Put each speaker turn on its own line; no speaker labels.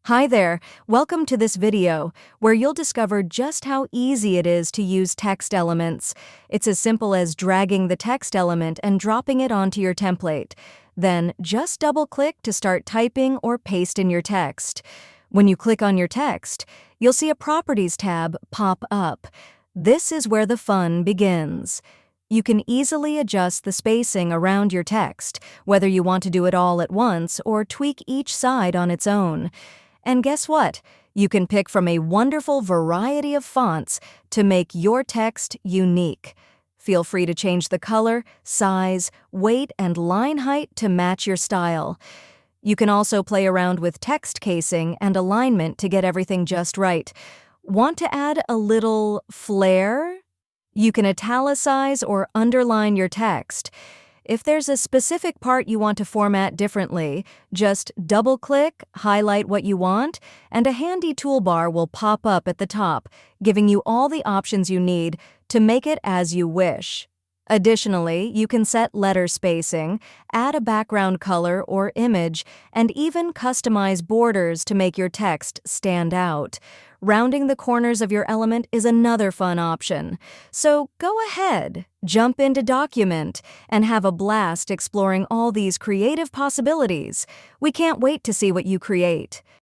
Hi there, welcome to this video, where you'll discover just how easy it is to use text elements. It's as simple as dragging the text element and dropping it onto your template. Then just double-click to start typing or paste in your text. When you click on your text, you'll see a Properties tab pop up. This is where the fun begins. You can easily adjust the spacing around your text, whether you want to do it all at once or tweak each side on its own. And guess what? You can pick from a wonderful variety of fonts to make your text unique. Feel free to change the color, size, weight, and line height to match your style. You can also play around with text casing and alignment to get everything just right. Want to add a little flair? You can italicize or underline your text. If there's a specific part you want to format differently, just double-click, highlight what you want, and a handy toolbar will pop up at the top, giving you all the options you need to make it as you wish. Additionally, you can set letter spacing, add a background color or image, and even customize borders to make your text stand out. Rounding the corners of your element is another fun option. So go ahead, jump into Documint, and have a blast exploring all these creative possibilities. We can't wait to see what you create.